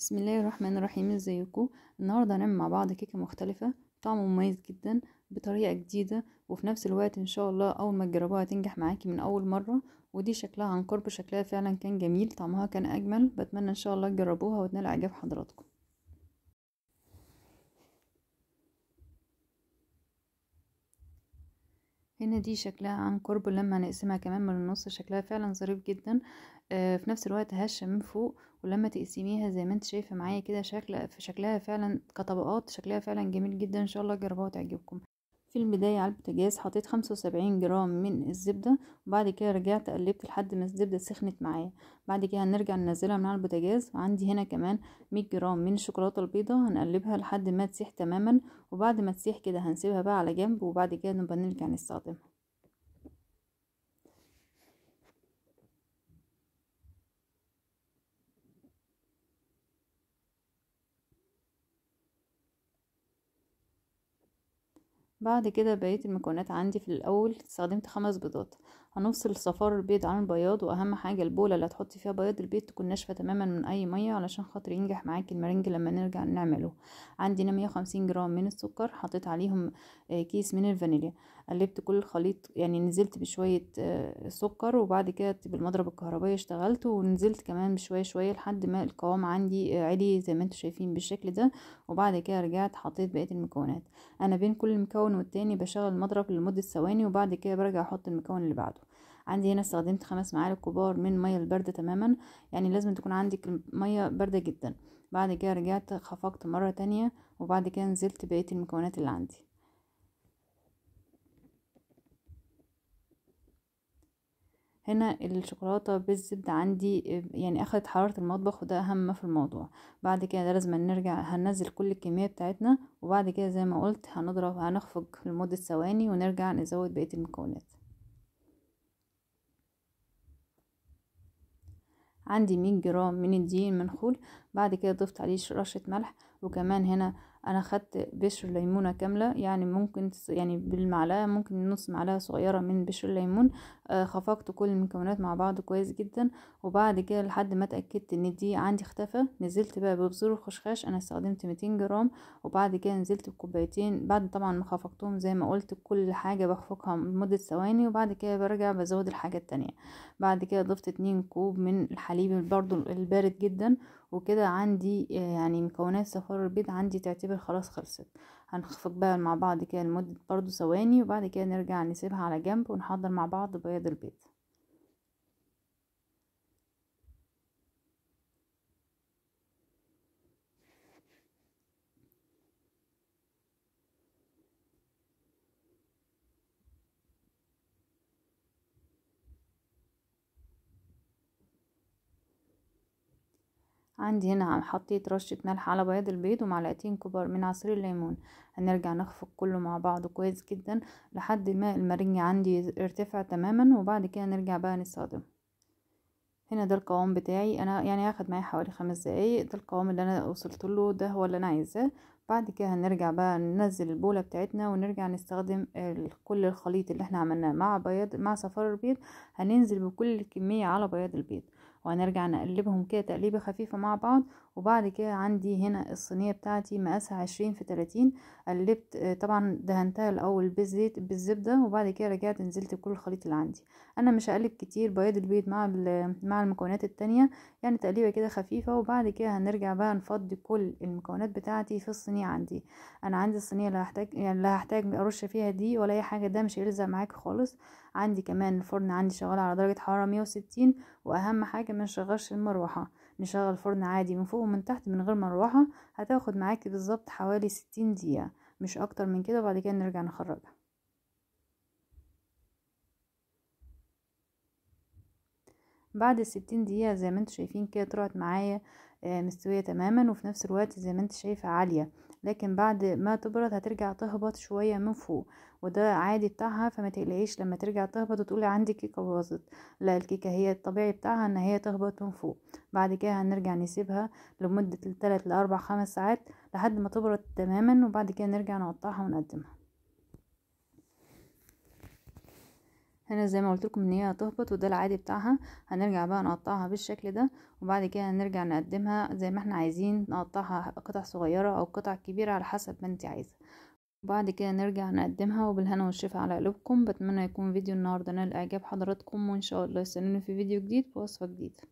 بسم الله الرحمن الرحيم. ازيكم؟ النهارده هنعمل مع بعض كيكه مختلفه، طعم مميز جدا بطريقه جديده، وفي نفس الوقت ان شاء الله اول ما تجربوها تنجح معاكي من اول مره. ودي شكلها عن قرب شكلها فعلا كان جميل، طعمها كان اجمل. بتمنى ان شاء الله تجربوها وتنال اعجاب حضراتكم. هنا دي شكلها عن قرب، لما هنقسمها كمان من النص شكلها فعلا ظريف جدا. في نفس الوقت هشة من فوق، ولما تقسميها زي ما انت شايفة معايا كده شكلها فعلا كطبقات، شكلها فعلا جميل جدا. ان شاء الله جربوها وتعجبكم. في البداية على البوتاجاز حطيت 75 جرام من الزبدة، وبعد كده رجعت قلبت لحد ما الزبدة سخنت معايا. بعد كده هنرجع ننزلها من على البوتاجاز. وعندي هنا كمان 100 جرام من الشوكولاتة البيضاء، هنقلبها لحد ما تسيح تماما. وبعد ما تسيح كده هنسيبها بقى على جنب، وبعد كده نبقى نرجع نستخدمها. بعد كده بقية المكونات عندي. في الاول استخدمت 5 بيضات، هنفصل صفار البيض عن البياض. واهم حاجة البولة اللي هتحطي فيها بياض البيض تكون ناشفة تماما من اي مية، علشان خاطر ينجح معاكي المرنج لما نرجع نعمله. عندي هنا 150 جرام من السكر، حطيت عليهم كيس من الفانيليا. قلبت كل الخليط، يعني نزلت بشوية سكر، وبعد كده بالمضرب الكهربائي اشتغلت، ونزلت كمان بشوية شوية لحد ما القوام عندي عالي زي ما انتوا شايفين بالشكل ده. وبعد كده رجعت حطيت بقية المكونات. انا بين كل مكون والتاني بشغل المضرب لمدة ثواني، وبعد كده برجع احط المكون اللي بعده. عندي هنا استخدمت 5 معالق كبار من مية الباردة تماما، يعني لازم تكون عندك المية باردة جدا. بعد كده رجعت خفقت مرة تانية، وبعد كده نزلت بقية المكونات اللي عندي. هنا الشوكولاتة بالزبدة عندي يعني اخدت حرارة المطبخ، وده اهم ما في الموضوع. بعد كده لازم نرجع هننزل كل الكمية بتاعتنا، وبعد كده زي ما قلت هنخفق لمدة ثواني، ونرجع نزود بقية المكونات. عندي 100 جرام من الدقيق المنخول. بعد كده ضفت عليه رشة ملح. وكمان هنا انا خدت بشر ليمونة كاملة، يعني ممكن يعني بالمعلقة، ممكن نص معلقة صغيرة من بشر الليمون. خفقت كل المكونات مع بعض كويس جدا. وبعد كده لحد ما اتأكدت ان الدقيق عندي اختفى، نزلت بقى ببذور الخشخاش. انا استخدمت 200 جرام. وبعد كده نزلت بكوبايتين، بعد طبعا ما خفقتهم زي ما قلت كل حاجة بخفقها لمدة ثواني، وبعد كده برجع بزود الحاجة التانية. بعد كده ضفت 2 كوب من الحليب برضو البارد جدا. وكده عندي يعني مكونات صفار البيض عندي تعتبر خلاص خلصت. هنخفق بقى مع بعض كده لمدة برضو ثواني، وبعد كده نرجع نسيبها على جنب ونحضر مع بعض بياض البيض. عندي هنا حطيت رشة ملح على بياض البيض ومعلقتين كبار من عصير الليمون. هنرجع نخفق كله مع بعض كويس جدا لحد ما المارينج عندي ارتفع تماما، وبعد كده نرجع بقى نستخدمه. هنا ده القوام بتاعي انا، يعني هاخد معايا حوالي 5 دقايق. ده القوام اللي انا وصلت له، ده هو اللي انا عايزاه. بعد كده هنرجع بقى ننزل البولة بتاعتنا، ونرجع نستخدم كل الخليط اللي احنا عملناه مع بياض مع صفار البيض. هننزل بكل الكمية على بياض البيض، وهنرجع نقلبهم كده تقليبة خفيفة مع بعض. وبعد كده عندي هنا الصينية بتاعتي مقاسها 20 في 30. قلبت طبعا دهنتها الاول بالزيت بالزبدة، وبعد كده رجعت نزلت بكل الخليط اللي عندي. انا مش هقلب كتير بياض البيض مع المكونات التانية، يعني تقليبه كده خفيفة. وبعد كده هنرجع بقى نفضي كل المكونات بتاعتي في الصينية عندي. انا عندي الصينية لا هحتاج ارش فيها دي ولا اي حاجة، ده مش هيلزق معاك خالص. عندي كمان الفرن عندي شغال على درجة حرارة 160. واهم حاجة ما نشغلش المروحة، نشغل الفرن عادي من فوق ومن تحت من غير مروحة. هتاخد معاكي بالظبط حوالي 60 دقيقة، مش اكتر من كده. وبعد كده نرجع نخرجها. بعد 60 دقيقة زي ما انتوا شايفين كده طلعت معايا مستوية تماما، وفي نفس الوقت زي ما انت شايفة عالية. لكن بعد ما تبرد هترجع تهبط شوية من فوق، وده عادي بتاعها. فما تقلقيش لما ترجع تهبط وتقولي عندي كيكة باظت، لا، الكيكة هي الطبيعي بتاعها ان هي تهبط من فوق. بعد كده هنرجع نسيبها لمدة 3 ل4 5 ساعات لحد ما تبرد تماما، وبعد كده نرجع نقطعها ونقدمها. هنا زي ما قلت لكم ان هي هتهبط، وده العادي بتاعها. هنرجع بقى نقطعها بالشكل ده، وبعد كده هنرجع نقدمها زي ما احنا عايزين، نقطعها قطع صغيرة او قطع كبيرة على حسب ما انت عايزة. وبعد كده نرجع نقدمها، وبالهنا والشفا على قلوبكم. بتمنى يكون فيديو النهارده نال اعجاب حضراتكم، وان شاء الله استنوني في فيديو جديد بوصفة جديدة.